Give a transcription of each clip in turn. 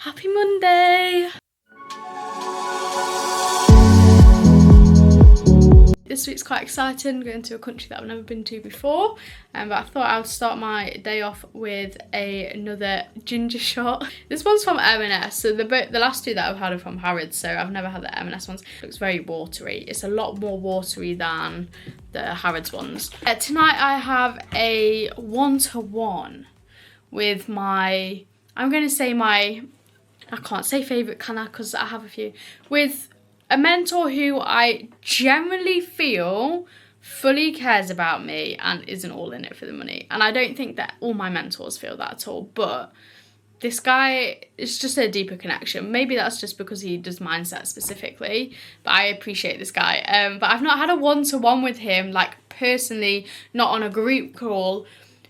Happy Monday! This week's quite exciting, going to a country that I've never been to before, but I thought I would start my day off with another ginger shot. This one's from M&S, so the last two that I've had are from Harrods, so I've never had the M&S ones. It looks very watery. It's a lot more watery than the Harrods ones. Tonight I have a one-to-one with my, I'm going to say my, I can't say favourite, can I? Because I have a few. With a mentor who I generally feel fully cares about me and isn't all in it for the money. And I don't think that all my mentors feel that at all. But this guy is just a deeper connection. Maybe that's just because he does mindset specifically. But I appreciate this guy. But I've not had a one-to-one with him, like personally, not on a group call,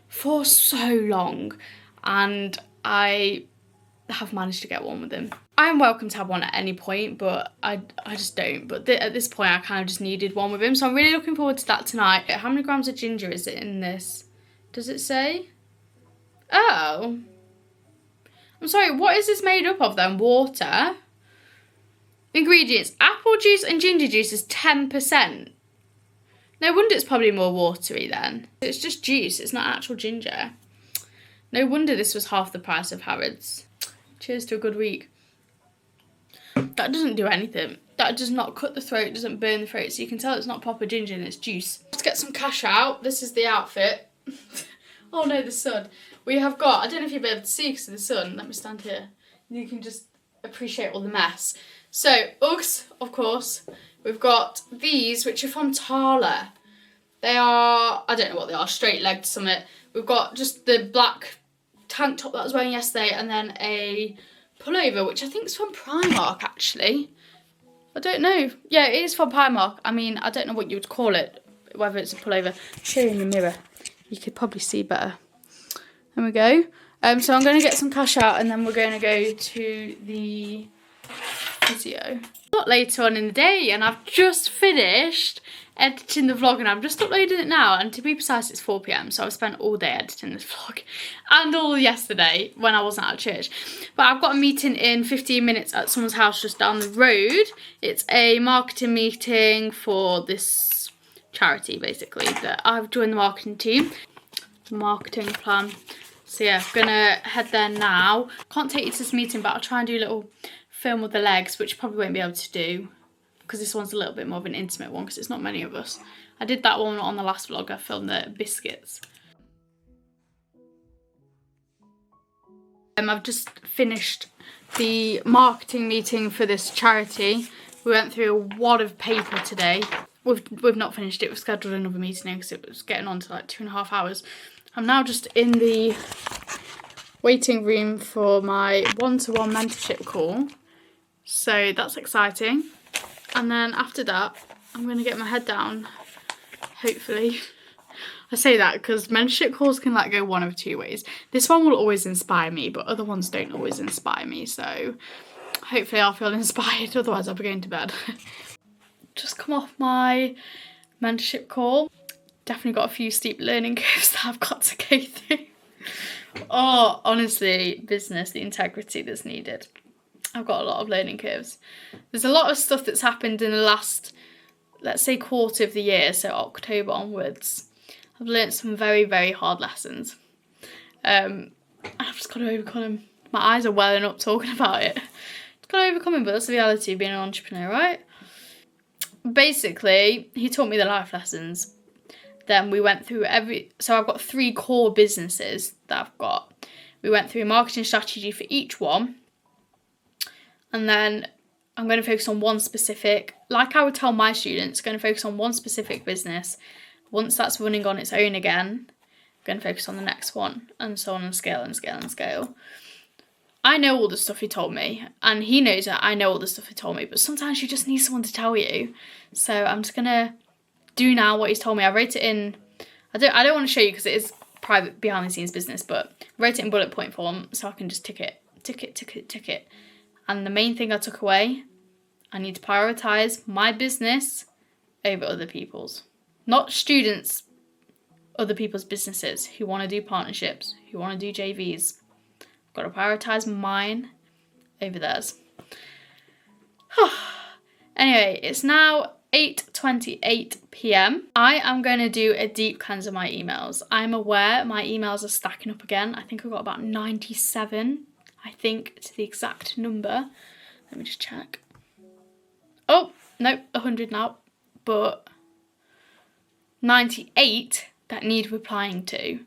for so long. And I have managed to get one with him. I'm welcome to have one at any point, but I just don't. But at this point, I kind of just needed one with him. So I'm really looking forward to that tonight. How many grams of ginger is it in this? Does it say? Oh. I'm sorry, what is this made up of then? Water. Ingredients. Apple juice and ginger juice is 10%. No wonder it's probably more watery then. It's just juice, it's not actual ginger. No wonder this was half the price of Harrods. Cheers to a good week. That doesn't do anything. That does not cut the throat, doesn't burn the throat, so you can tell it's not proper ginger and it's juice. Let's get some cash out. This is the outfit. Oh no, the sun. We have got, I don't know if you'll be able to see because of the sun. Let me stand here. You can just appreciate all the mess. So, Uggs, of course. We've got these, which are from Tala. They are, I don't know what they are, straight-legged summit. We've got just the black tank top that I was wearing yesterday and then a pullover, which I think is from Primark, actually. I don't know. Yeah, it is from Primark. I mean, I don't know what you would call it, whether it's a pullover. I'll show you in the mirror. You could probably see better. There we go. So I'm going to get some cash out and then we're going to go to the physio. A lot later on in the day and I've just finished editing the vlog and I'm just uploading it now, and to be precise it's 4 PM, so I've spent all day editing this vlog and all yesterday when I wasn't at church. But I've got a meeting in 15 minutes at someone's house just down the road. It's a marketing meeting for this charity basically that I've joined the marketing team, the marketing plan. So yeah, I'm gonna head there now. Can't take you to this meeting, but I'll try and do a little film with the legs, which I probably won't be able to do because this one's a little bit more of an intimate one because it's not many of us. I did that one on the last vlog. I filmed the biscuits. I've just finished the marketing meeting for this charity. We went through a wad of paper today. We've not finished it. We've scheduled another meeting because it was getting on to like 2.5 hours. I'm now just in the waiting room for my one-to-one mentorship call. So that's exciting. And then after that, I'm going to get my head down, hopefully. I say that because mentorship calls can like go one of two ways. This one will always inspire me, but other ones don't always inspire me. So hopefully I'll feel inspired, otherwise I'll be going to bed. Just come off my mentorship call. Definitely got a few steep learning curves that I've got to go through. Oh, honestly, business, the integrity that's needed. I've got a lot of learning curves. There's a lot of stuff that's happened in the last, let's say, quarter of the year, so October onwards. I've learnt some very, very hard lessons. I've just got to overcome them. My eyes are welling up talking about it. Just got to overcome them, but that's the reality of being an entrepreneur, right? Basically, he taught me the life lessons. Then we went through so I've got 3 core businesses that I've got. We went through a marketing strategy for each one. And then I'm going to focus on one specific, like I would tell my students, going to focus on one specific business. Once that's running on its own again, I'm going to focus on the next one, and so on, and scale and scale and scale. I know all the stuff he told me, and he knows that I know all the stuff he told me, but sometimes you just need someone to tell you. So I'm just going to do now what he's told me. I wrote it in, I don't want to show you because it is private behind the scenes business, but I wrote it in bullet point form so I can just tick it. And the main thing I took away, I need to prioritise my business over other people's. Not students, other people's businesses who want to do partnerships, who want to do JVs. I've got to prioritise mine over theirs. Anyway, it's now 8:28 p.m. I am going to do a deep cleanse of my emails. I'm aware my emails are stacking up again. I think I've got about 97, I think, to the exact number. Let me just check. Oh, no, 100 now. But 98 that need replying to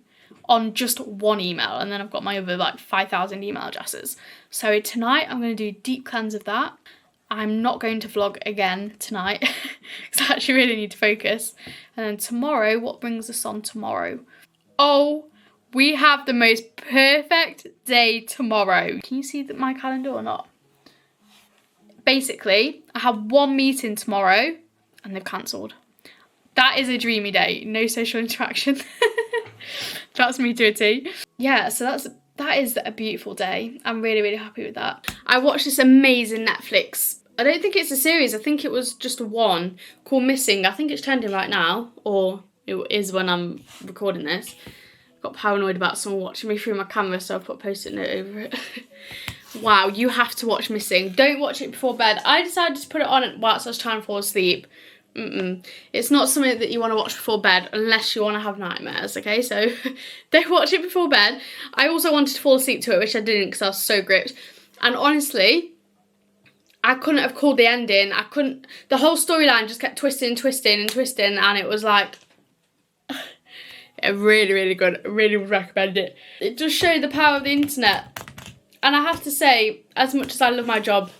on just one email. And then I've got my other like 5,000 email addresses. So tonight I'm going to do a deep cleanse of that. I'm not going to vlog again tonight because I actually really need to focus. And then tomorrow, what brings us on tomorrow? Oh, we have the most perfect day tomorrow. Can you see my calendar or not? Basically, I have one meeting tomorrow and they've cancelled. That is a dreamy day. No social interaction. That's me to a T. Yeah, so that is a beautiful day. I'm really, really happy with that. I watched this amazing Netflix. I don't think it's a series. I think it was just one called Missing. I think it's trending right now, or it is when I'm recording this. Got paranoid about someone watching me through my camera, so I put a post-it note over it. Wow, you have to watch Missing. Don't watch it before bed. I decided to put it on whilst I was trying to fall asleep. It's not something that you want to watch before bed unless you want to have nightmares, okay? So don't watch it before bed. I also wanted to fall asleep to it, which I didn't because I was so gripped. And honestly, I couldn't have called the ending. The whole storyline just kept twisting and it was like, really, really good. I really would recommend it. It does show the power of the internet. And I have to say, as much as I love my job,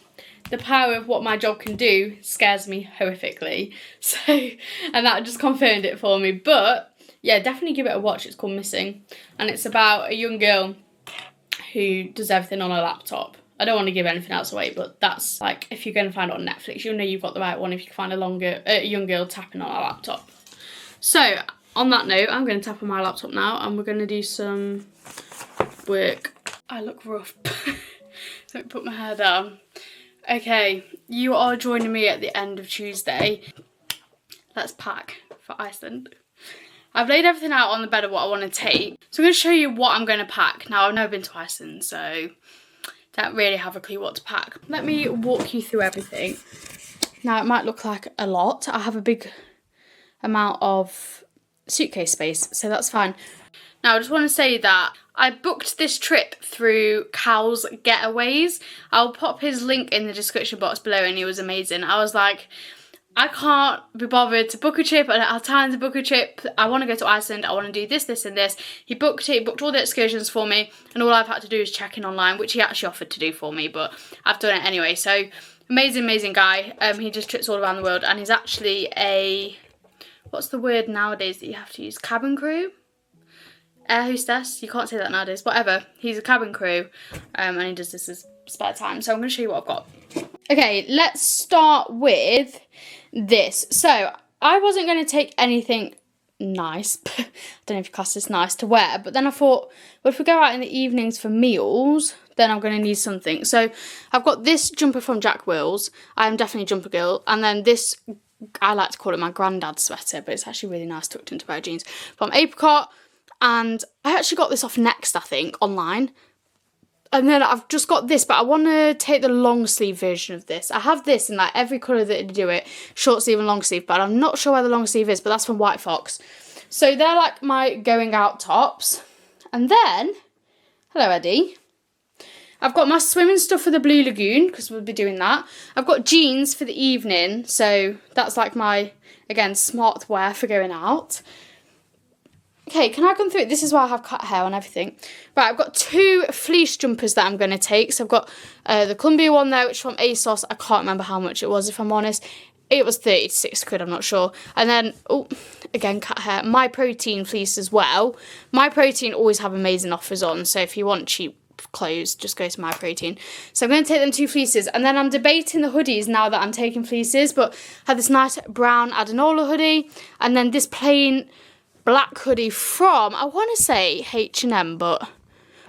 the power of what my job can do scares me horrifically. So, and that just confirmed it for me. But yeah, definitely give it a watch. It's called Missing. And it's about a young girl who does everything on a laptop. I don't want to give anything else away, but that's like, if you're going to find it on Netflix, you'll know you've got the right one if you can find a young girl tapping on a laptop. So, on that note, I'm going to tap on my laptop now and we're going to do some work. I look rough. Don't put my hair down. Okay, you are joining me at the end of Tuesday. Let's pack for Iceland. I've laid everything out on the bed of what I want to take. So I'm going to show you what I'm going to pack. Now, I've never been to Iceland, so don't really have a clue what to pack. Let me walk you through everything. Now, it might look like a lot. I have a big amount of suitcase space, so that's fine. Now, I just want to say that I booked this trip through Cal's Getaways. I'll pop his link in the description box below, and he was amazing. I was like, I can't be bothered to book a trip. I don't have time to book a trip. I want to go to Iceland. I want to do this, this and this. He booked it. He booked all the excursions for me. And all I've had to do is check in online, which he actually offered to do for me. But I've done it anyway. So amazing, amazing guy. He just trips all around the world. And he's actually a, what's the word nowadays that you have to use? Cabin crew? Air hostess? You can't say that nowadays. Whatever. He's a cabin crew. And he does this as spare time. So I'm going to show you what I've got. Okay, let's start with this. So I wasn't going to take anything nice. I don't know if you class this nice to wear, but then I thought, well, if we go out in the evenings for meals, then I'm going to need something. So I've got this jumper from Jack Wills. I am definitely a jumper girl. And then this, I like to call it my granddad's sweater, but it's actually really nice tucked into a pair of jeans from Apricot. And I actually got this off Next, I think, online. And then I've just got this, but I want to take the long sleeve version of this. I have this in like every colour that to do it, short sleeve and long sleeve, but I'm not sure where the long sleeve is, but that's from White Fox. So they're like my going out tops. And then, hello Eddie, I've got my swimming stuff for the Blue Lagoon, because we'll be doing that. I've got jeans for the evening, so that's like my, again, smart wear for going out. Okay, can I come through? This is why I have cut hair and everything. Right, I've got 2 fleece jumpers that I'm going to take. So I've got the Columbia one there, which is from ASOS. I can't remember how much it was, if I'm honest. It was 36 quid, I'm not sure. And then, oh, again, cut hair. My Protein fleece as well. My Protein always have amazing offers on. So if you want cheap clothes, just go to My Protein. So I'm going to take them 2 fleeces. And then I'm debating the hoodies now that I'm taking fleeces. But I had this nice brown Adenola hoodie. And then this plain black hoodie from, I want to say H&M, but,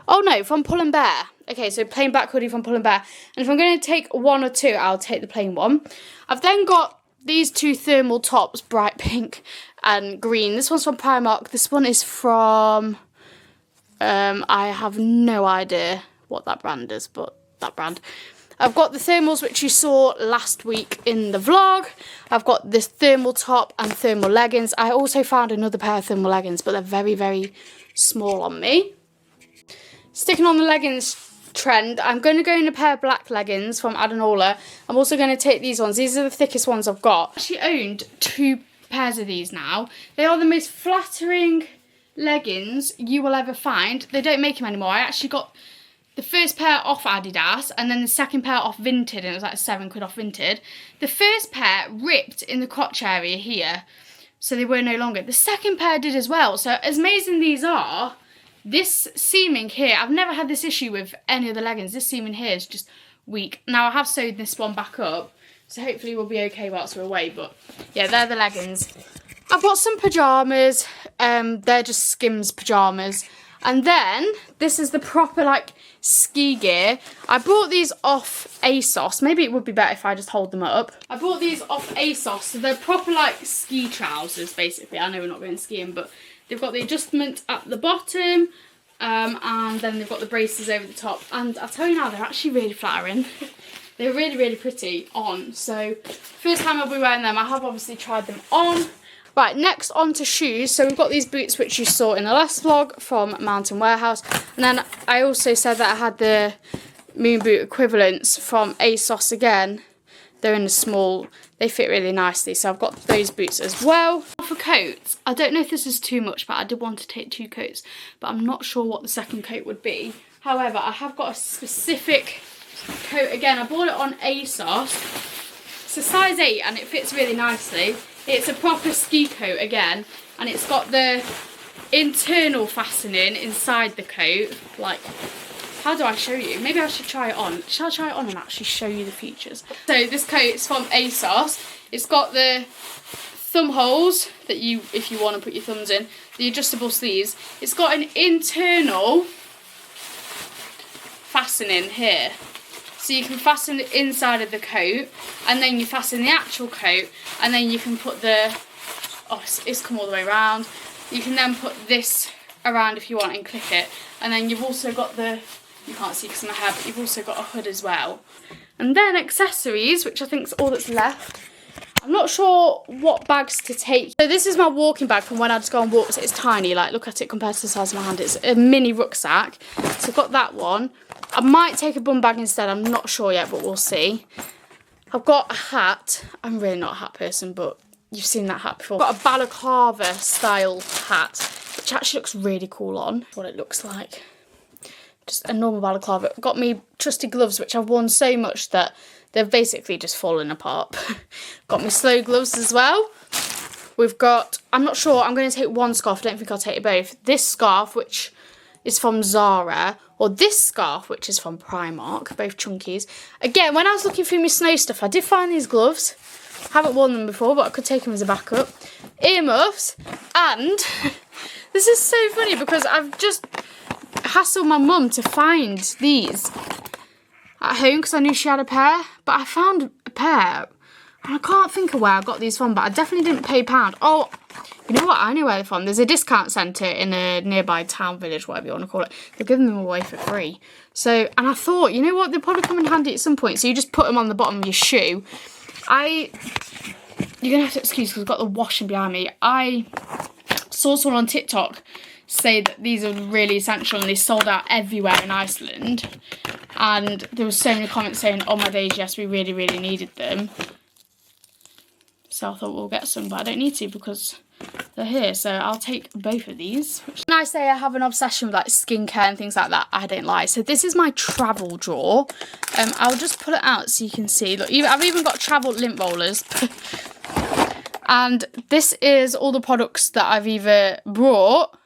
oh no, from Pull & Bear. Okay, so plain black hoodie from Pull & Bear. And if I'm going to take one or two, I'll take the plain one. I've then got these 2 thermal tops, bright pink and green. This one's from Primark. This one is from, I have no idea what that brand is, but that brand. I've got the thermals which you saw last week in the vlog. I've got this thermal top and thermal leggings. I also found another pair of thermal leggings, but they're very, very small on me. Sticking on the leggings trend, I'm going to go in a pair of black leggings from Adanola. I'm also going to take these ones. These are the thickest ones I've got. I actually owned 2 pairs of these now. They are the most flattering leggings you will ever find. They don't make them anymore. I actually got the first pair off Adidas and then the second pair off Vinted, and it was like £7 off Vinted. The first pair ripped in the crotch area here, so they were no longer. The second pair did as well. So as amazing these are, this seaming here, I've never had this issue with any of the leggings. This seaming here is just weak. Now I have sewed this one back up, so hopefully we'll be okay whilst we're away. But yeah, they're the leggings. I've got some pyjamas. They're just Skims pyjamas. And then this is the proper like ski gear. I bought these off ASOS. Maybe it would be better if I just hold them up. I bought these off ASOS. So they're proper like ski trousers basically. I know we're not going skiing, but they've got the adjustment at the bottom. And then they've got the braces over the top. And I'll tell you now, they're actually really flattering. They're really, really pretty on. So first time I'll be wearing them. I have obviously tried them on. Right, next on to shoes. So we've got these boots which you saw in the last vlog from Mountain Warehouse. And then I also said that I had the moon boot equivalents from ASOS again. They're in a small, they fit really nicely. So I've got those boots as well. For coats, I don't know if this is too much, but I did want to take 2 coats. But I'm not sure what the second coat would be. However, I have got a specific coat again. I bought it on ASOS. It's a size 8 and it fits really nicely. It's a proper ski coat again, and it's got the internal fastening inside the coat. Like, how do I show you? Maybe I should try it on. Shall I try it on and actually show you the features? So this coat is from ASOS. It's got the thumb holes that you, if you want to put your thumbs in, the adjustable sleeves. It's got an internal fastening here. So you can fasten the inside of the coat, and then you fasten the actual coat, and then you can put the, oh, it's come all the way around. You can then put this around if you want and clip it. And then you've also got the, you can't see because of my hair, but you've also got a hood as well. And then accessories, which I think is all that's left. I'm not sure what bags to take. So this is my walking bag from when I just go on walks. It's tiny, like look at it compared to the size of my hand. It's a mini rucksack. So I've got that one. I might take a bum bag instead. I'm not sure yet, but we'll see. I've got a hat. I'm really not a hat person, but you've seen that hat before. I've got a balaclava style hat, which actually looks really cool on. What it looks like. Just a normal balaclava. Got me trusty gloves, which I've worn so much that they've basically just fallen apart. Got me slow gloves as well. We've got, I'm not sure, I'm going to take one scarf. I don't think I'll take both. This scarf, which is from Zara, or this scarf, which is from Primark, both chunkies. Again, when I was looking through my snow stuff, I did find these gloves. Haven't worn them before, but I could take them as a backup. Earmuffs, and this is so funny because I've just hassled my mum to find these at home because I knew she had a pair, but I found a pair and I can't think of where I got these from, but I definitely didn't pay £1. Oh, you know what? I know where they're from. There's a discount centre in a nearby town, village, whatever you want to call it. They're giving them away for free. So, and I thought, you know what? They'll probably come in handy at some point. So you just put them on the bottom of your shoe. You're going to have to excuse because I've got the washing behind me. I saw someone on TikTok say that these are really essential and they sold out everywhere in Iceland. And there were so many comments saying, oh my days, yes, we really, really needed them. So I thought we'll get some, but I don't need to because they're here. So I'll take both of these. When I say I have an obsession with like skincare and things like that, I don't lie. So this is my travel drawer. I'll just pull it out so you can see. Look, I've even got travel lint rollers. And this is all the products that I've either brought,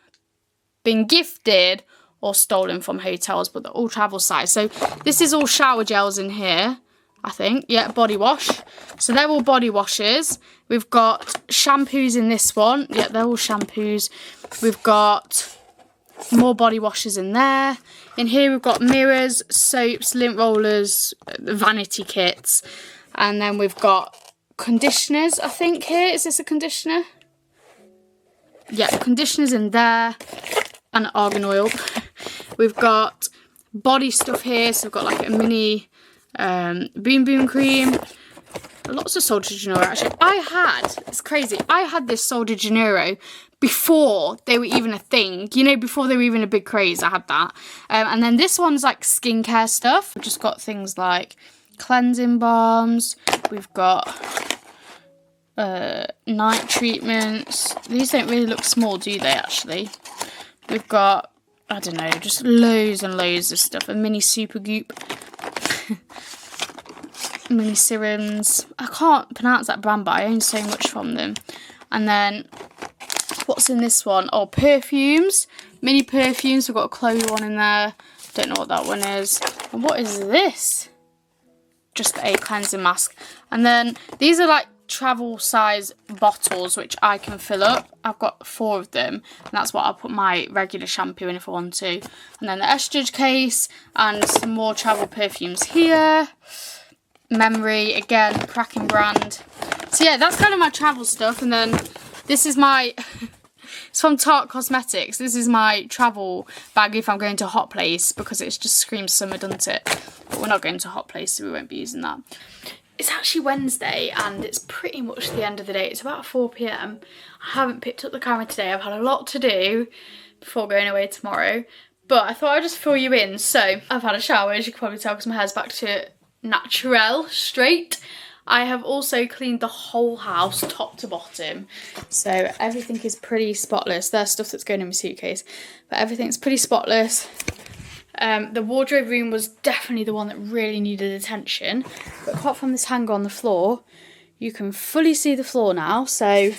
been gifted, or stolen from hotels, but they're all travel size. So this is all shower gels in here, I think. Yeah, body wash. So they're all body washes. We've got shampoos in this one. Yeah, they're all shampoos. We've got more body washes in there. In here we've got mirrors, soaps, lint rollers, vanity kits. And then we've got conditioners, I think, here. Is this a conditioner? Yeah, conditioners in there. And argan oil. We've got body stuff here. So I've got like a mini Boom Boom cream. Lots of Sol de Janeiro actually. It's crazy, I had this Sol de Janeiro before they were even a thing. You know, before they were even a big craze, I had that. And then this one's like skincare stuff. We've just got things like cleansing balms. We've got night treatments. These don't really look small, do they, actually? We've got, I don't know, just loads and loads of stuff. A mini super goop. Mini serums. I can't pronounce that brand, but I own so much from them. And then what's in this one? Oh, perfumes. Mini perfumes. We've got a Chloe one in there. Don't know what that one is. And what is this? Just a cleansing mask. And then these are like travel size bottles which I can fill up. I've got 4 of them, and that's what I'll put my regular shampoo in if I want to. And then the Estage case and some more travel perfumes here. Memory, again, cracking brand. So yeah, that's kind of my travel stuff. And then this is my it's from Tarte Cosmetics. This is my travel bag if I'm going to a hot place, because it just screams summer, doesn't it? But we're not going to a hot place, so we won't be using that. It's actually Wednesday and it's pretty much the end of the day. It's about 4 p.m. I haven't picked up the camera today. I've had a lot to do before going away tomorrow, but I thought I'd just fill you in. So I've had a shower, as you can probably tell, because my hair's back to natural, straight. I have also cleaned the whole house top to bottom, so everything is pretty spotless. There's stuff that's going in my suitcase, but everything's pretty spotless. The wardrobe room was definitely the one that really needed attention, but apart from this hanger on the floor, you can fully see the floor now. So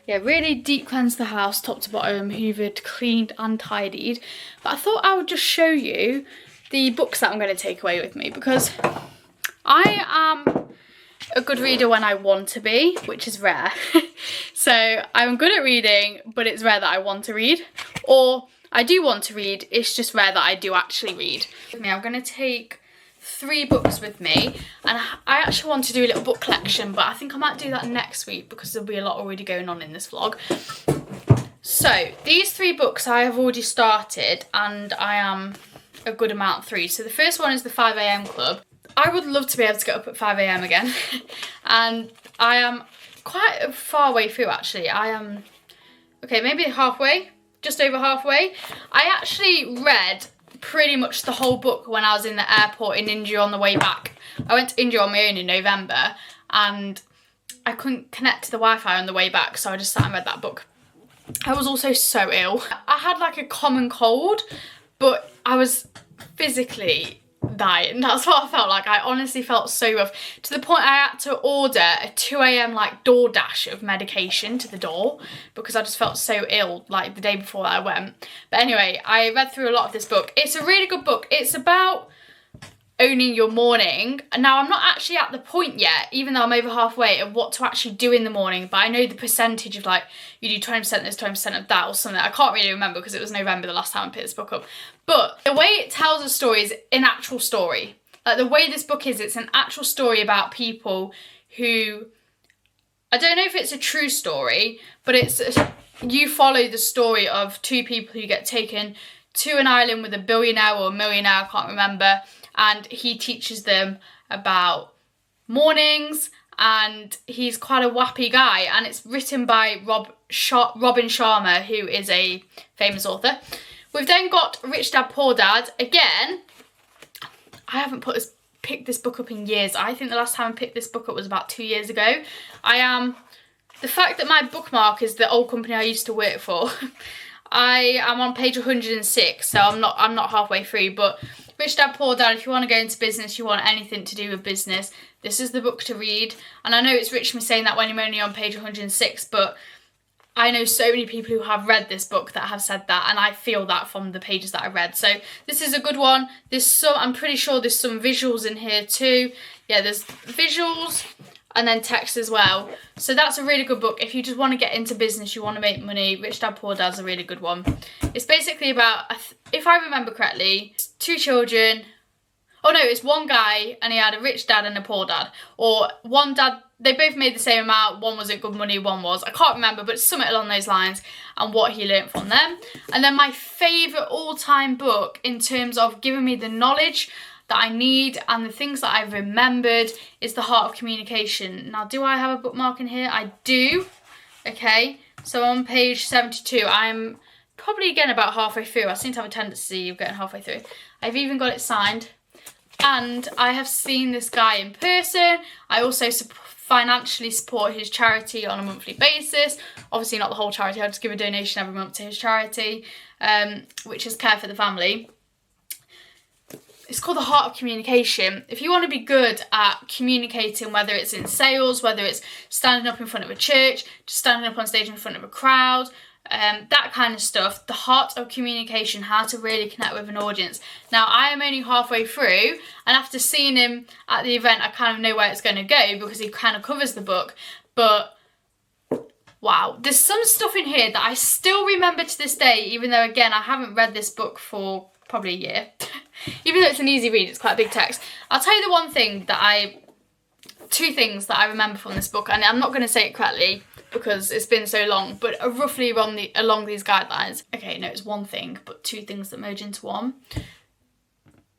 yeah, really deep cleansed the house top to bottom, hoovered, cleaned and tidied. But I thought I would just show you the books that I'm going to take away with me, because I am a good reader when I want to be, which is rare. So I'm good at reading, but it's rare that I want to read, or I do want to read, it's just rare that I do actually read. I'm going to take 3 books with me, and I actually want to do a little book collection, but I think I might do that next week because therell be a lot already going on in this vlog. So these 3 books I have already started, and I am a good amount through. So the first one is the 5 a.m. Club. I would love to be able to get up at 5 a.m. again, and I am quite a far way through actually. I am, okay, maybe halfway, just over halfway. I actually read pretty much the whole book when I was in the airport in India on the way back. I went to India on my own in November, and I couldn't connect to the Wi-Fi on the way back, so I just sat and read that book. I was also so ill. I had like a common cold, but I was physically dying. That's what I felt like. I honestly felt so rough, to the point I had to order a 2 a.m. like DoorDash of medication to the door, because I just felt so ill like the day before that I went. But anyway, I read through a lot of this book. It's a really good book. It's about owning your morning. Now, I'm not actually at the point yet, even though I'm over halfway, of what to actually do in the morning, but I know the percentage of like, you do 20% this, 20% of that or something. I can't really remember because it was November the last time I picked this book up. But the way it tells a story is an actual story. Like the way this book is, it's an actual story about people who, I don't know if it's a true story, but you follow the story of 2 people who get taken to an island with a billionaire or a millionaire, I can't remember, and he teaches them about mornings, and he's quite a wappy guy, and it's written by Robin Sharma, who is a famous author. We've then got Rich Dad Poor Dad. Again, I haven't picked this book up in years. I think the last time I picked this book up was about 2 years ago. The fact that my bookmark is the old company I used to work for, I am on page 106, so I'm not halfway through. But Rich Dad Poor Dad, if you want to go into business, you want anything to do with business, this is the book to read. And I know it's rich me saying that when I'm only on page 106, but I know so many people who have read this book that have said that, and I feel that from the pages that I read. So this is a good one. I'm pretty sure there's some visuals in here too. Yeah, there's visuals and then text as well. So that's a really good book. If you just want to get into business, you want to make money, Rich Dad Poor Dad's a really good one. It's basically about, if I remember correctly, 2 children. Oh no, it's one guy and he had a rich dad and a poor dad. Or one dad, they both made the same amount, one wasn't good money, one was. I can't remember, but something along those lines, and what he learnt from them. And then my favourite all-time book in terms of giving me the knowledge that I need and the things that I've remembered is The Heart of Communication. Now, do I have a bookmark in here? I do. Okay, so on page 72, I'm probably getting about halfway through. I seem to have a tendency of getting halfway through. I've even got it signed. And I have seen this guy in person. I also financially support his charity on a monthly basis. Obviously not the whole charity, I just give a donation every month to his charity, which is Care for the Family. It's called The Heart of Communication. If you want to be good at communicating, whether it's in sales, whether it's standing up in front of a church, just standing up on stage in front of a crowd, that kind of stuff, The Heart of Communication, how to really connect with an audience. Now, I am only halfway through, and after seeing him at the event, I kind of know where it's going to go because he kind of covers the book. But wow, there's some stuff in here that I still remember to this day, even though, again, I haven't read this book for probably a year. Even though it's an easy read, it's quite a big text. I'll tell you the one thing that two things that I remember from this book, and I'm not going to say it correctly because it's been so long, but roughly along these guidelines. Okay, no, it's one thing, but two things that merge into one.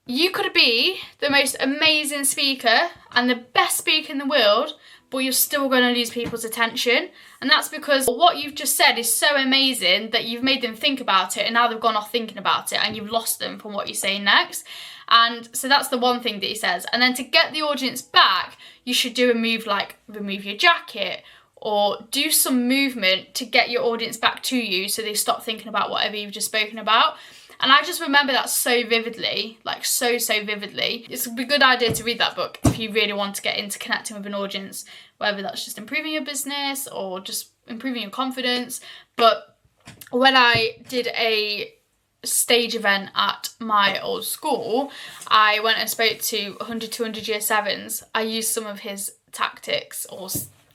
You could be the most amazing speaker and the best speaker in the world, but you're still going to lose people's attention. And that's because what you've just said is so amazing that you've made them think about it, and now they've gone off thinking about it and you've lost them from what you're saying next. And so that's the one thing that he says. And then to get the audience back, you should do a move like remove your jacket or do some movement to get your audience back to you so they stop thinking about whatever you've just spoken about. And I just remember that so vividly, like so vividly. It's a good idea to read that book if you really want to get into connecting with an audience, whether that's just improving your business or just improving your confidence. But when I did a stage event at my old school, I went and spoke to 100, 200 year 7s. I used some of his tactics or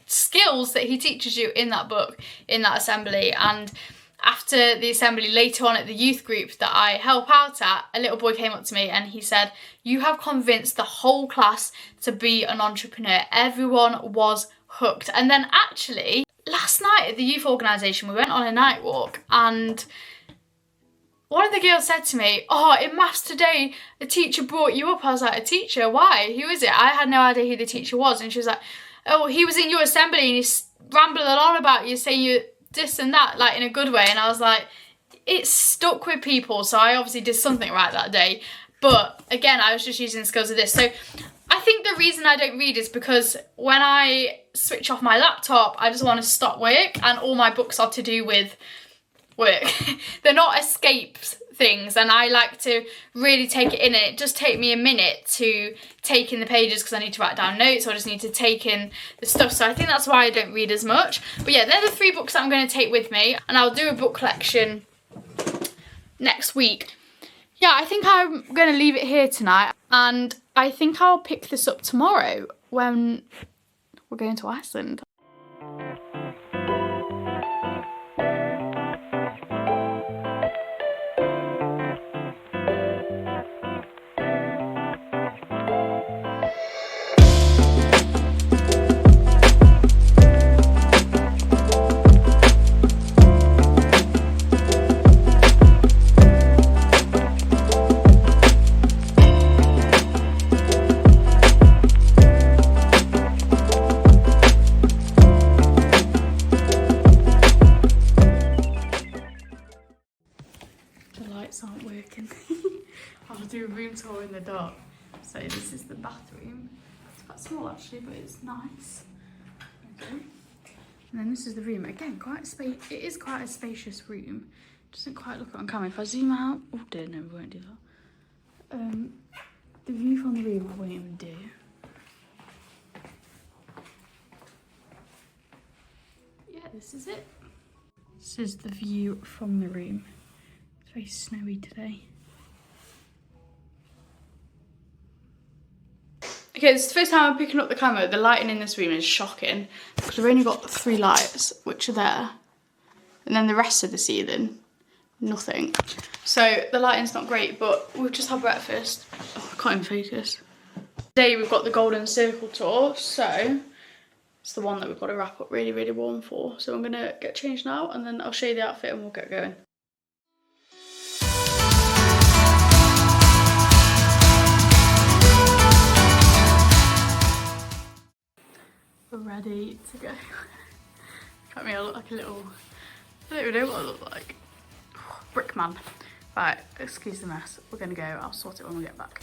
skills that he teaches you in that book, in that assembly. And after the assembly, later on at the youth group that I help out at, a little boy came up to me and he said, "You have convinced the whole class to be an entrepreneur." Everyone was hooked. And then actually, last night at the youth organisation, we went on a night walk and one of the girls said to me, "Oh, in maths today, a teacher brought you up." I was like, "A teacher? Why? Who is it?" I had no idea who the teacher was. And she was like, "Oh, he was in your assembly and he's rambling on about you, saying you this and that, like in a good way." And I was like, it stuck with people, so I obviously did something right that day. But again, I was just using the skills of this. So I think the reason I don't read is because when I switch off my laptop, I just want to stop work, and all my books are to do with work. They're not escapes things, and I like to really take it in. And it does take me a minute to take in the pages because I need to write down notes, or I just need to take in the stuff. So I think that's why I don't read as much. But yeah, they're the 3 books that I'm going to take with me, and I'll do a book collection next week. Yeah, I think I'm going to leave it here tonight, and I think I'll pick this up tomorrow when we're going to Iceland. Aren't working. I'll do a room tour in the dark. So this is the bathroom. It's quite small actually, but it's nice. Okay. And then this is the room. Again, it is quite a spacious room. Doesn't quite look on camera. If I zoom out, oh dear, no, we won't do that. The view from the room I won't even do. Yeah, this is it. This is the view from the room. It's very snowy today. Okay, this is the first time I'm picking up the camera. The lighting in this room is shocking because we've only got 3 lights, which are there, and then the rest of the ceiling. nothing. So the lighting's not great, but we'll just have breakfast. Oh, I can't even focus. Today we've got the Golden Circle tour, so it's the one that we've got to wrap up really, really warm for. So I'm gonna get changed now and then I'll show you the outfit and we'll get going. We're ready to go. Got me, I look like a little, I don't even know what I look like. Brick man. Right, excuse the mess. We're gonna go, I'll sort it when we get back.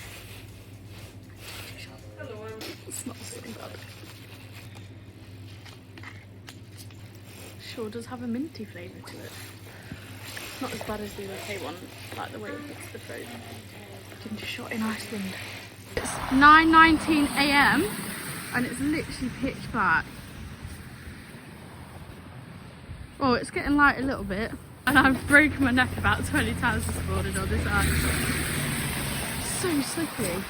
Hello. It's not so bad. Sure does have a minty flavour to it. Not as bad as the UK one, like the way it hits the throat. Ginger shot in Iceland. It's 9:19 AM and it's literally pitch black. Oh, it's getting light a little bit. And I've broken my neck about 20 times this morning on this ice. So slippery.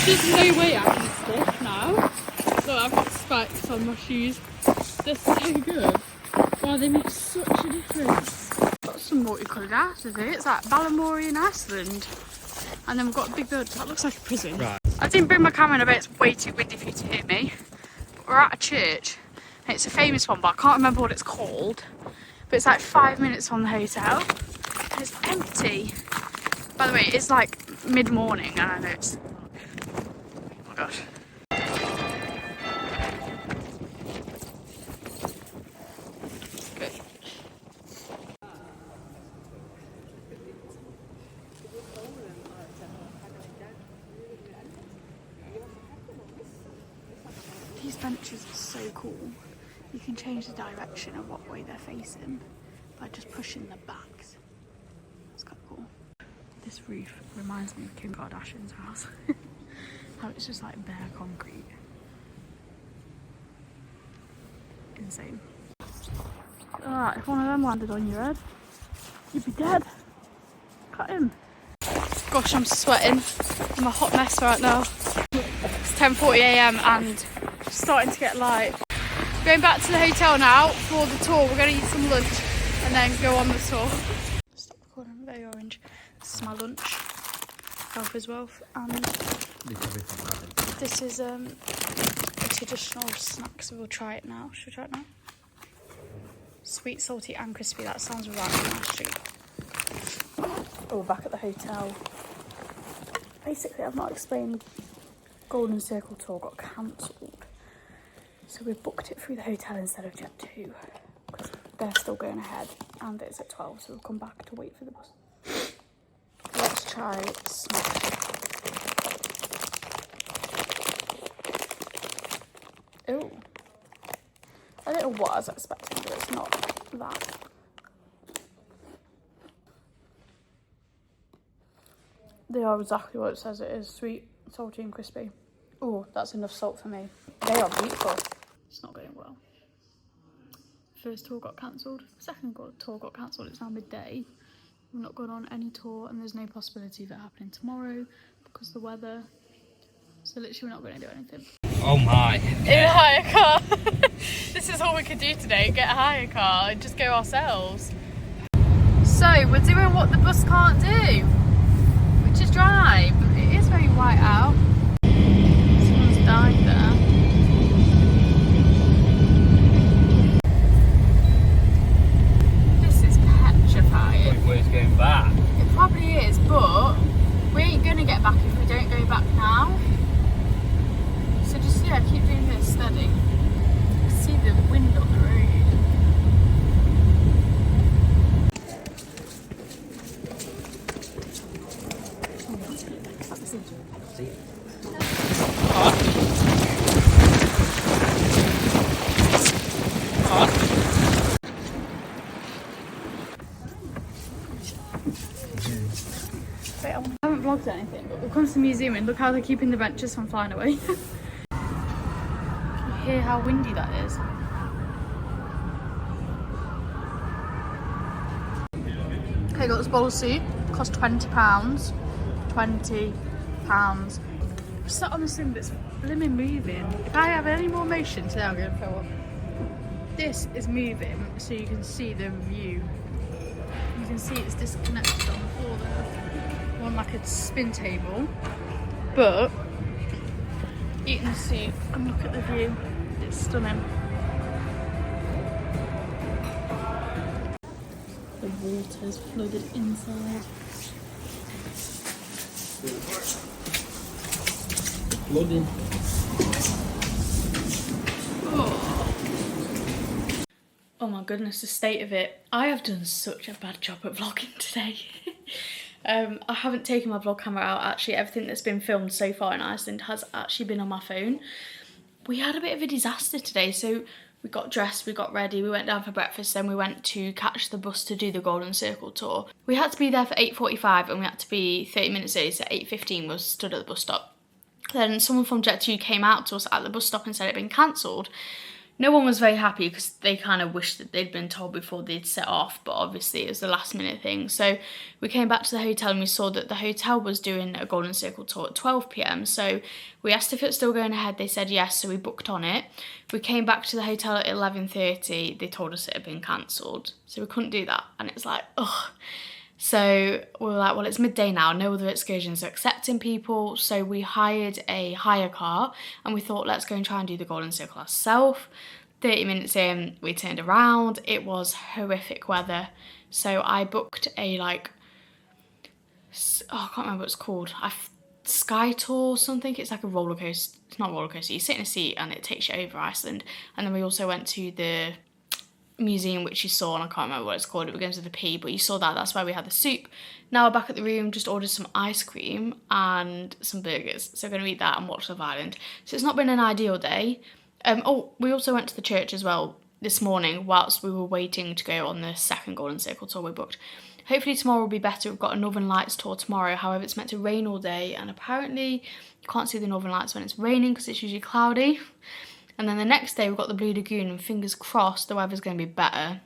There's no way I can slip now. Look, I've got spikes on my shoes. They're so good. Wow, they make such a difference. Got some multicoloured houses here. It's like Ballymore in Iceland. And then we've got a big building. That looks like a prison. Right. I didn't bring my camera in, I bet it's way too windy for you to hear me. But we're at a church. And it's a famous one, but I can't remember what it's called. But it's like 5 minutes from the hotel. And it's empty. By the way, it's like mid-morning and I know it's... Oh my gosh. Good. These benches are so cool. You can change the direction of what way they're facing by just pushing the backs. It's quite cool. This roof reminds me of Kim Kardashian's house. How it's just like bare concrete. Insane. Alright, if one of them landed on your head, you'd be dead. Cut him. Gosh, I'm sweating. I'm a hot mess right now. It's 10:40 AM and it's starting to get light. Going back to the hotel now for the tour. We're going to eat some lunch and then go on the tour. Stop recording, I'm very orange. This is my lunch. Health is wealth. And this is a traditional snack, so we'll try it now. Should we try it now? Sweet, salty and crispy. That sounds right on my street. Oh, we're back at the hotel. Basically, I've not explained, Golden Circle tour got cancelled. So we booked it through the hotel instead of Jet2 because they're still going ahead and it's at 12, so we'll come back to wait for the bus. Let's try smash. Oh, I don't know what I was expecting, but it's not that. They are exactly what it says it is, sweet, salty and crispy. Oh, that's enough salt for me. They are beautiful. It's not going well. First tour got cancelled. Second tour got cancelled. It's now midday. We've not gone on any tour and there's no possibility of it happening tomorrow because of the weather. So literally we're not going to do anything. Oh my. In a hire car. This is all we could do today. Get a hire car and just go ourselves. So we're doing what the bus can't do, which is drive. It is very white out. Someone's died there. This is petrifying. Where's going back? It probably is, but we ain't gonna get back if we don't go back now. So just, yeah, keep doing this steady. You can see the wind on the road. I haven't vlogged anything, but we've come to the museum and look how they're keeping the benches from flying away. You hear how windy that is. Okay, got this bowl of soup, cost £20. £20. I'm sat on this thing that's blimmin' moving. If I have any more motion today, I'm going to throw up. This is moving so you can see the view. You can see it's disconnected on the floor there. On like a spin table. But eating the soup and look at the view. It's stunning. The water's flooded inside. Flooding. Oh my goodness, the state of it. I have done such a bad job at vlogging today. I haven't taken my vlog camera out. Actually, everything that's been filmed so far in Iceland has actually been on my phone. We had a bit of a disaster today, so we got dressed, we got ready, we went down for breakfast, then we went to catch the bus to do the Golden Circle tour. We had to be there for 8:45 and we had to be 30 minutes early, so 8:15 was stood at the bus stop. Then someone from Jet2 came out to us at the bus stop and said it had been cancelled. No one was very happy because they kind of wished that they'd been told before they'd set off, but obviously it was a last minute thing. So we came back to the hotel and we saw that the hotel was doing a Golden Circle tour at 12 p.m. So we asked if it was still going ahead. They said yes, so we booked on it. We came back to the hotel at 11:30. They told us it had been cancelled. So we couldn't do that. And it's like, ugh. So we were like, well, it's midday now, no other excursions are accepting people. So we hired a hire car and we thought, let's go and try and do the Golden Circle ourselves. 30 minutes in, we turned around. It was horrific weather. So I booked a I can't remember what it's called. Sky Tour or something. It's like a roller coaster. It's not a roller coaster. You sit in a seat and it takes you over Iceland. And then we also went to the museum, which you saw, and I can't remember what it's called. It begins with a P, but you saw that. That's why we had the soup. Now we're back at the room, just ordered some ice cream and some burgers. So we're going to eat that and watch Love Island. So it's not been an ideal day. Oh, we also went to the church as well this morning whilst we were waiting to go on the second Golden Circle tour we booked. Hopefully tomorrow will be better. We've got a Northern Lights tour tomorrow. However, it's meant to rain all day, and apparently you can't see the Northern Lights when it's raining because it's usually cloudy. And then the next day we've got the Blue Lagoon, and fingers crossed the weather's going to be better.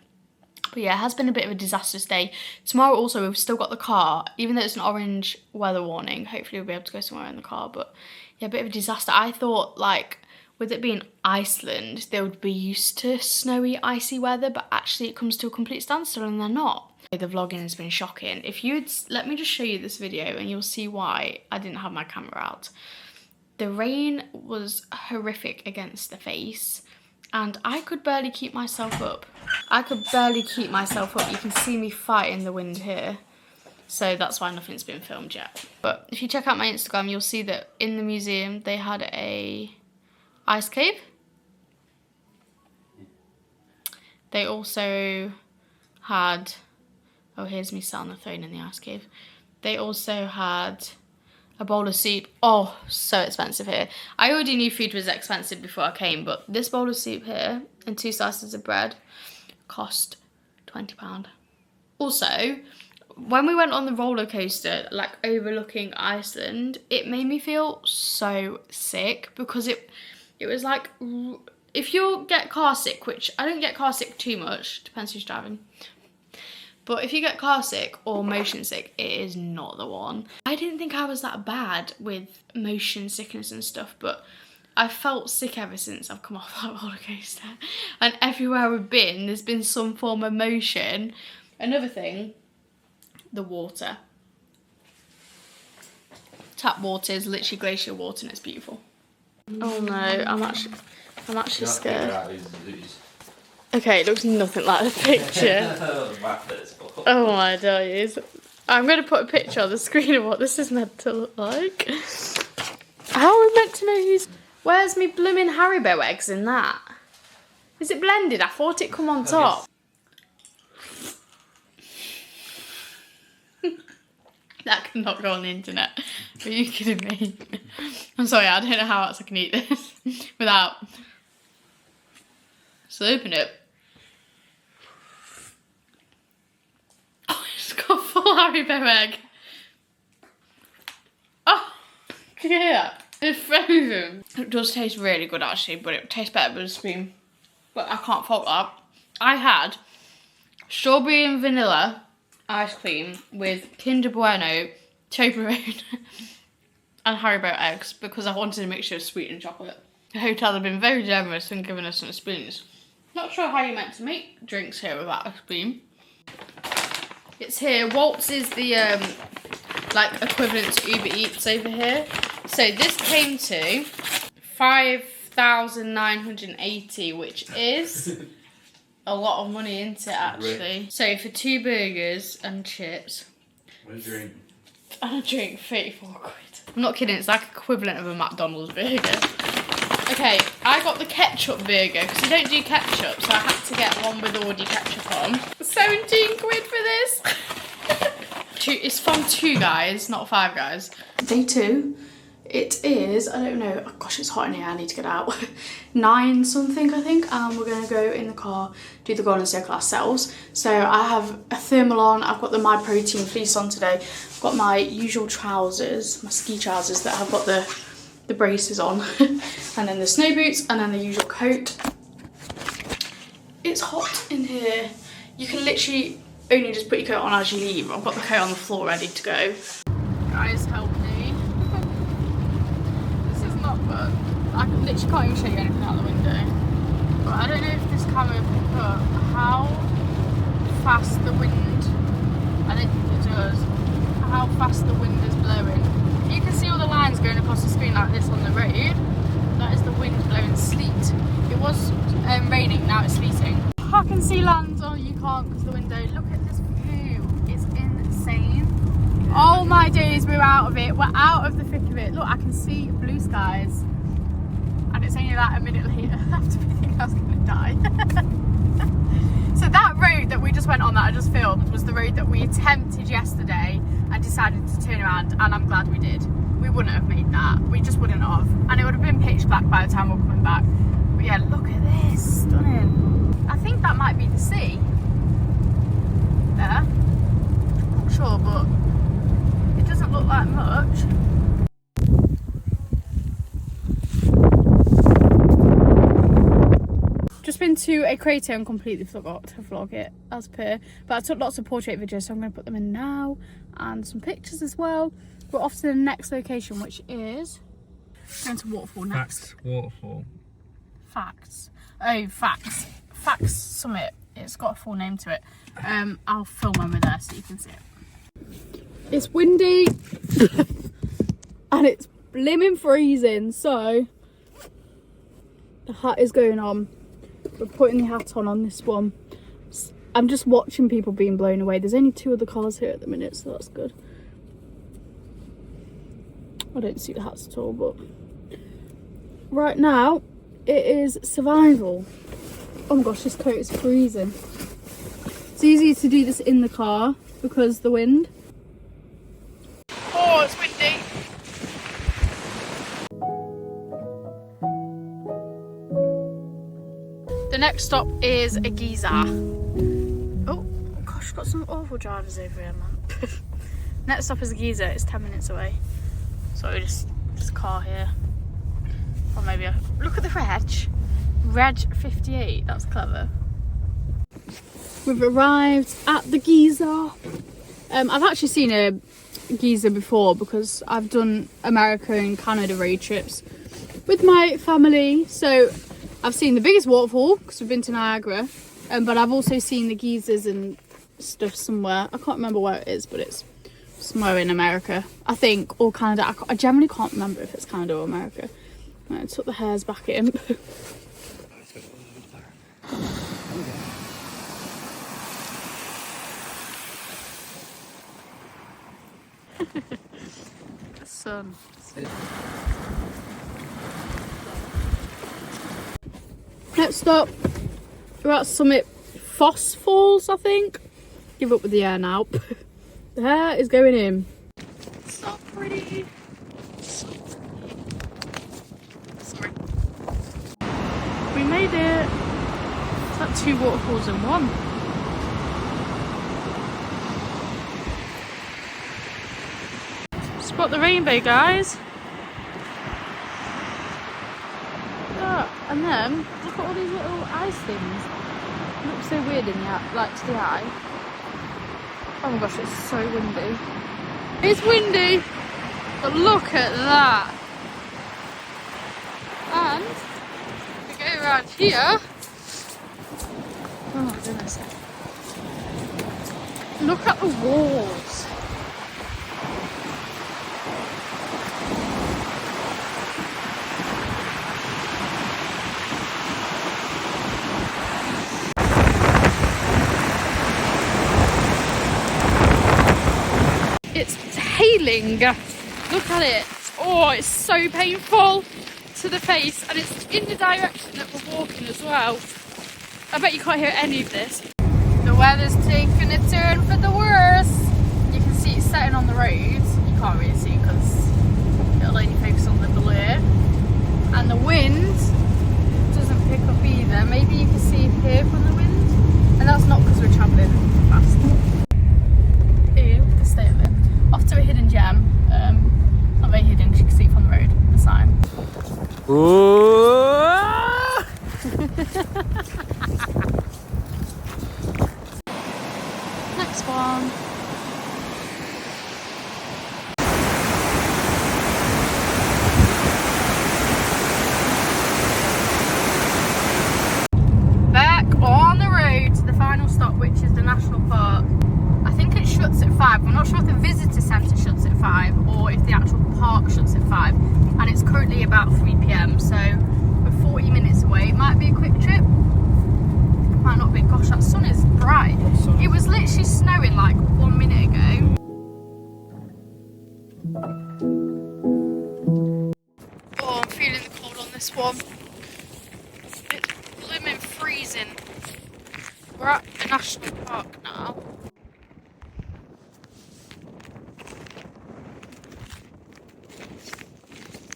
But yeah, it has been a bit of a disastrous day. Tomorrow also we've still got the car, even though it's an orange weather warning. Hopefully we'll be able to go somewhere in the car. But yeah, a bit of a disaster. I thought, like, with it being Iceland, they would be used to snowy, icy weather, but actually it comes to a complete standstill and they're not. The vlogging has been shocking. If you'd let me just show you this video and you'll see why I didn't have my camera out. The rain was horrific against the face and I could barely keep myself up. You can see me fighting the wind here. So that's why nothing's been filmed yet. But if you check out my Instagram, you'll see that in the museum they had a ice cave. They also had, oh, here's me sat on the phone in the ice cave. They also had a bowl of soup. Oh, so expensive here. I already knew food was expensive before I came, but this bowl of soup here and 2 slices of bread cost £20. Also, when we went on the roller coaster, like overlooking Iceland, it made me feel so sick because it was like, if you get car sick, which I don't get car sick too much, depends who's driving. But if you get car sick or motion sick, it is not the one. I didn't think I was that bad with motion sickness and stuff, but I felt sick ever since I've come off that roller coaster. And everywhere we've been, there's been some form of motion. Another thing, the water. Tap water is literally glacier water and it's beautiful. Oh no, I'm actually scared. Okay, it looks nothing like the picture. Oh my days. I'm going to put a picture on the screen of what this is meant to look like. How are we meant to know who's... Where's me blooming Haribo eggs in that? Is it blended? I thought it come on top. That cannot go on the internet. Are you kidding me? I'm sorry, I don't know how else I can eat this without... So open it. Oh, it's got a full Haribo egg. Oh, can you hear that? It's frozen. It does taste really good actually, but it tastes better with a spoon. But I can't fault that. I had strawberry and vanilla ice cream with Kinder Bueno, Toblerone and Haribo eggs because I wanted a mixture of sweet and chocolate. The hotel have been very generous and given us some spoons. Not sure how you're meant to make drinks here without a spoon. It's here. Waltz is the like equivalent to Uber Eats over here. So this came to 5,980, which is a lot of money, isn't it, actually? So for 2 burgers and chips. And a drink. And a drink, 34 quid. I'm not kidding, it's like equivalent of a McDonald's burger. Okay, I got the ketchup burger because you don't do ketchup, so I had to get one with already ketchup on. 17 quid for this. It's from 2 Guys, not 5 Guys. Day 2. It is, I don't know, oh gosh, it's hot in here, I need to get out. 9 something, I think, and we're going to go in the car, do the Golden Circle ourselves. So I have a thermal on, I've got the My Protein fleece on today, I've got my usual trousers, my ski trousers that have got the braces on, and then the snow boots, and then the usual coat. It's hot in here. You can literally only just put your coat on as you leave. I've got the coat on the floor ready to go. Guys, help me. But I literally can't even show you anything out the window. But I don't know if this camera will pick up how fast the wind, I don't think it does, how fast the wind is blowing. You can see all the lines going across the screen like this on the road. That is the wind blowing sleet. It was raining, now it's sleeting. I can see land, oh you can't because the window. Look at this view, it's insane. Oh my days, we're out of it. We're out of the thick of it. Look, I can see blue skies. And it's only like a minute later after we think I was going to die. So that road that we just went on that I just filmed was the road that we attempted yesterday and decided to turn around, and I'm glad we did. We wouldn't have made that. We just wouldn't have. And it would have been pitch black by the time we were coming back. But yeah, look at this. Stunning. I think that might be the sea. There. Not sure, but it doesn't look like much. Just been to a crater and completely forgot to vlog it as per, but I took lots of portrait videos, so I'm going to put them in now, and some pictures as well. We're off to the next location, which is going to Waterfall next. Facts Waterfall. Facts. Oh, Facts. Facts Summit. It's got a full name to it. I'll film when we're there so you can see it. It's windy and it's blimmin' freezing, so the hat is going on. We're putting the hat on this one. I'm just watching people being blown away. There's only 2 other cars here at the minute, so that's good. I don't see the hats at all, but right now it is survival. Oh my gosh, this coat is freezing. It's easy to do this in the car because of the wind. Oh, it's windy. The next stop is a Giza. Oh gosh, got some awful drivers over here, man. Next stop is a Giza. It's 10 minutes away. So just car here. Or maybe look at the reg. Reg 58. That's clever. We've arrived at the Giza. I've actually seen a Giza before because I've done America and Canada road trips with my family. So I've seen the biggest waterfall because we've been to Niagara, but I've also seen the Gizas and stuff somewhere. I can't remember where it is, but it's somewhere in America, I think, or Canada. I generally can't remember if it's Canada or America. I took the hairs back in. Sun. Next stop, we're at Summit Foss Falls, I think. Give up with the hair now. The hair is going in. So pretty. So pretty. Sorry. We made it. It's like 2 waterfalls in one. Spot the rainbow, guys. Look, and then look at all these little ice things. It looks so weird in the eye, like to the eye. Oh my gosh, it's so windy. It's windy, but look at that. And we go around here. Oh my goodness. Look at the walls. It's hailing. Look at it. Oh, it's so painful to the face, and it's in the direction that we're walking as well. I bet you can't hear any of this. The weather's taking a turn for the worse. You can see it's setting on the roads. You can't really see because it'll only focus on the blur. And the wind doesn't pick up either. Maybe you can see it here from the wind. And that's not because we're travelling fast. Here, the state of it. Off to a hidden gem. Not very hidden, you can see it from the road, the sign. Next one. Back on the road to the final stop, which is the national park. I think it shuts at 5. I'm not sure if the visitor centre shuts at 5 or if the actual park shuts at 5. And it's currently about 3 PM, so we're 40 minutes away. It might be a quick trip. Might not be. Gosh, that sun is bright. It was literally snowing like 1 minute ago. Oh, I'm feeling the cold on this one. It's blooming freezing. We're at the national park now.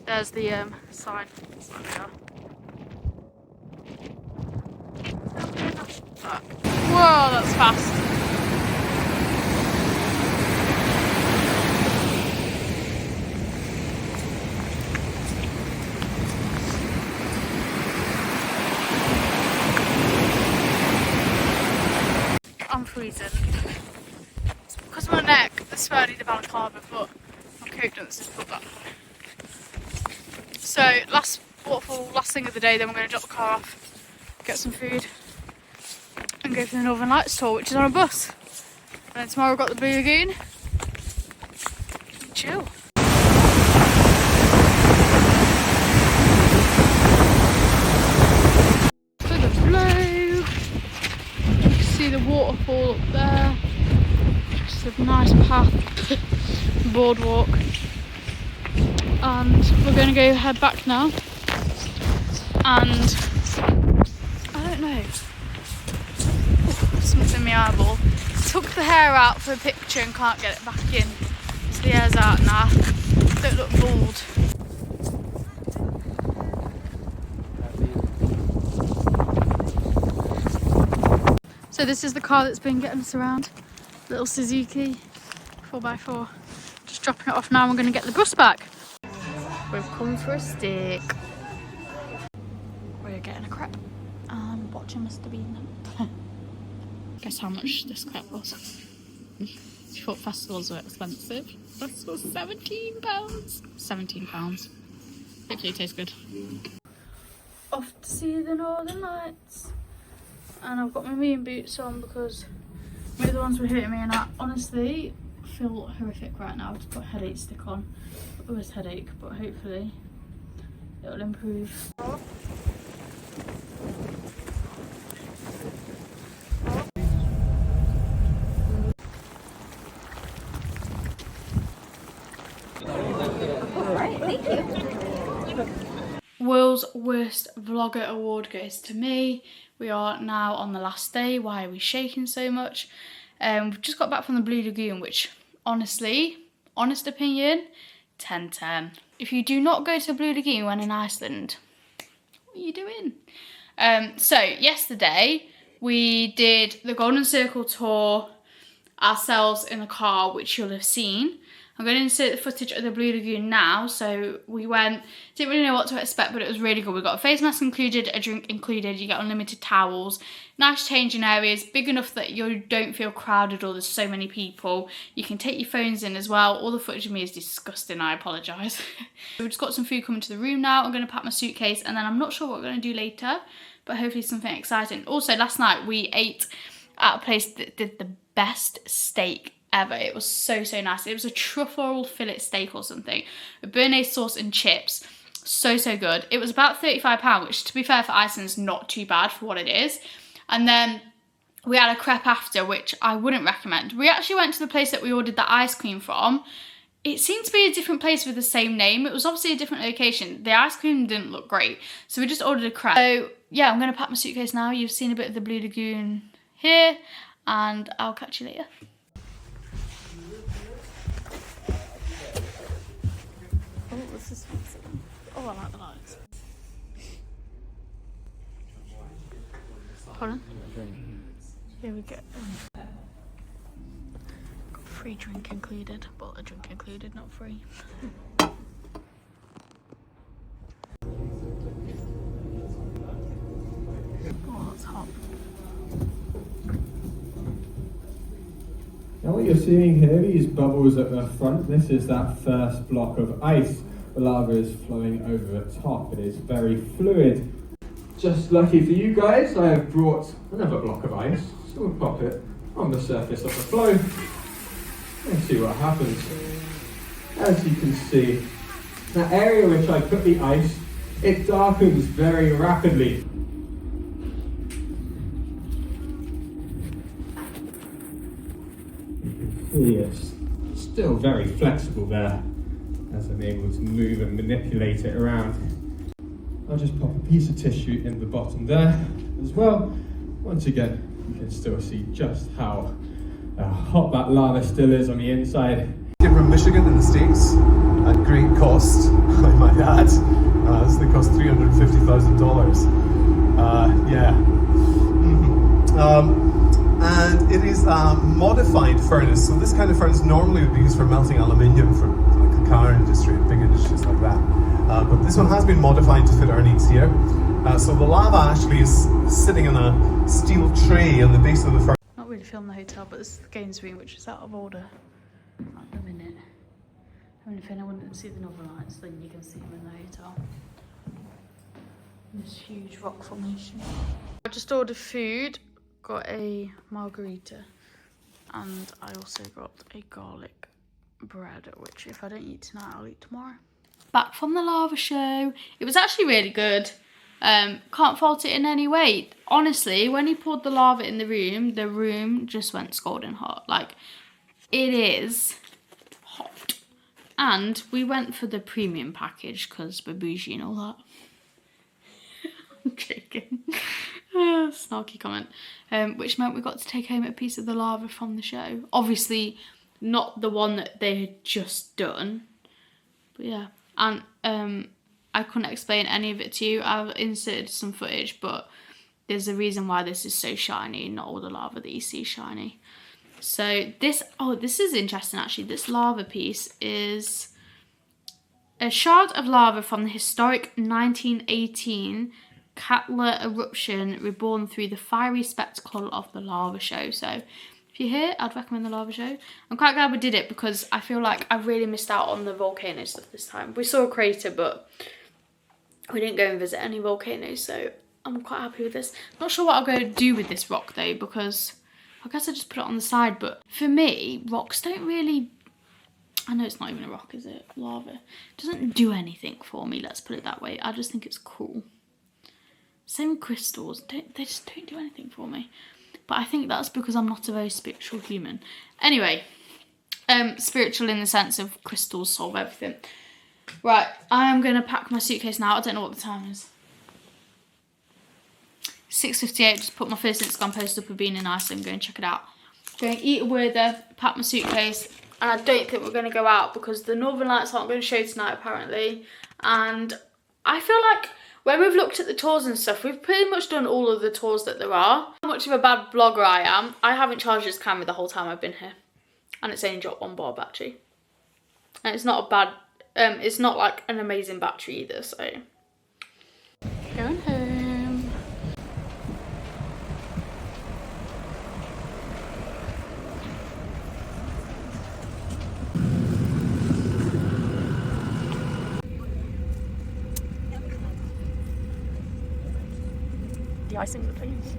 There's the sign. Whoa, that's fast. I'm freezing. It's because of my neck, this is where I need a balaclava, but my coat doesn't just put that on. So, last waterfall, last thing of the day, then we're going to drop the car off, get some food, and go for the Northern Lights tour, which is on a bus. And then tomorrow we've got the Blue Lagoon. Chill. For the flow, you can see the waterfall up there. Just a nice path, boardwalk. And we're going to go head back now. And I don't know. Something in my eyeball. Took the hair out for a picture and can't get it back in. So the hair's out now. Don't look bald. So this is the car that's been getting us around. Little Suzuki 4x4. Just dropping it off now. We're going to get the bus back. We've come for a steak. We're getting a crepe. I'm watching Mr. Bean. Guess how much this crepe was? You thought festivals were expensive. This was £17. £17. Hopefully it tastes good. Off to see the Northern Lights. And I've got my moon boots on because the other ones were hurting me, and I honestly feel horrific right now. I've just got a headache stick on. Always headache, but hopefully it'll improve. Alright, thank you. World's Worst Vlogger Award goes to me. We are now on the last day. Why are we shaking so much? We've just got back from the Blue Lagoon, which honestly, honest opinion, 10/10. If you do not go to the Blue Lagoon when in Iceland, what are you doing? So yesterday we did the Golden Circle tour ourselves in the car, which you'll have seen. I'm going to insert the footage of the Blue Lagoon now. So we went, didn't really know what to expect, but it was really good. We got a face mask included, a drink included, you get unlimited towels, nice changing areas, big enough that you don't feel crowded or there's so many people. You can take your phones in as well. All the footage of me is disgusting, I apologise. We've just got some food coming to the room now. I'm going to pack my suitcase, and then I'm not sure what we're going to do later, but hopefully something exciting. Also, last night we ate at a place that did the best steak ever. It was so nice. It was a truffle fillet steak or something, with béarnaise sauce and chips. So good. It was about £35, which to be fair for Iceland is not too bad for what it is. And then we had a crepe after, which I wouldn't recommend. We actually went to the place that we ordered the ice cream from. It seemed to be a different place with the same name. It was obviously a different location. The ice cream didn't look great, so we just ordered a crepe. So yeah, I'm gonna pack my suitcase now. You've seen a bit of the Blue Lagoon here, and I'll catch you later. Oh, this is fancy. Oh, I like the lights. Pardon? Here we go. Got free drink included. Well, a drink included, not free. Oh, that's hot. Now what you're seeing here, these bubbles at the front, this is that first block of ice. The lava is flowing over the top. It is very fluid. Just lucky for you guys, I have brought another block of ice. So we'll pop it on the surface of the flow and see what happens. As you can see, that area which I put the ice, it darkens very rapidly. See, it's still very flexible there as I'm able to move and manipulate it around. I'll just pop a piece of tissue in the bottom there as well. Once again, you can still see just how hot that lava still is on the inside. Came from Michigan in the States at great cost, I might add. This thing cost $350,000. And it is a modified furnace. So this kind of furnace normally would be used for melting aluminium for like the car industry and big industries like that. But this one has been modified to fit our needs here. So the lava actually is sitting on a steel tray on the base of the furnace. Not really filming the hotel, but this is the games room, which is out of order at the minute. I mean, if anyone didn't see the Northern Lights, then you can see them in the hotel. This huge rock formation. I just ordered food, got a margarita, and I also got a garlic bread, which if I don't eat tonight, I'll eat tomorrow. Back from the lava show. It was actually really good. Can't fault it in any way. Honestly, when he poured the lava in the room just went scalding hot. Like, it is hot. And we went for the premium package because we're bougie and all that. I'm joking. Snarky comment. Which meant we got to take home a piece of the lava from the show. Obviously, not the one that they had just done. But yeah. And I couldn't explain any of it to you. I've inserted some footage, but there's a reason why this is so shiny. Not all the lava that you see is shiny. So this is interesting actually. This lava piece is a shard of lava from the historic 1918 Katla eruption, reborn through the fiery spectacle of the lava show. So if you're here, I'd recommend the lava show. I'm quite glad we did it because I feel like I really missed out on the volcano stuff this time. We saw a crater, but we didn't go and visit any volcanoes, so I'm quite happy with this. Not sure what I'll go do with this rock though, because I guess I just put it on the side, but for me, rocks don't really, I know it's not even a rock, is it? Lava. It doesn't do anything for me, let's put it that way. I just think it's cool. Same with crystals, they just don't do anything for me. But I think that's because I'm not a very spiritual human. Anyway, spiritual in the sense of crystals solve everything. Right, I am going to pack my suitcase now. I don't know what the time is. 6:58, just put my first Instagram post up of being in Iceland, go and check it out. Going to eat a word there, pack my suitcase, and I don't think we're going to go out because the Northern Lights aren't going to show tonight apparently. And I feel like when we've looked at the tours and stuff, we've pretty much done all of the tours that there are. How much of a bad blogger I am, I haven't charged this camera the whole time I've been here. And it's only dropped 1 bar battery. And it's not a bad, it's not like an amazing battery either, so. Going home. The icing, please.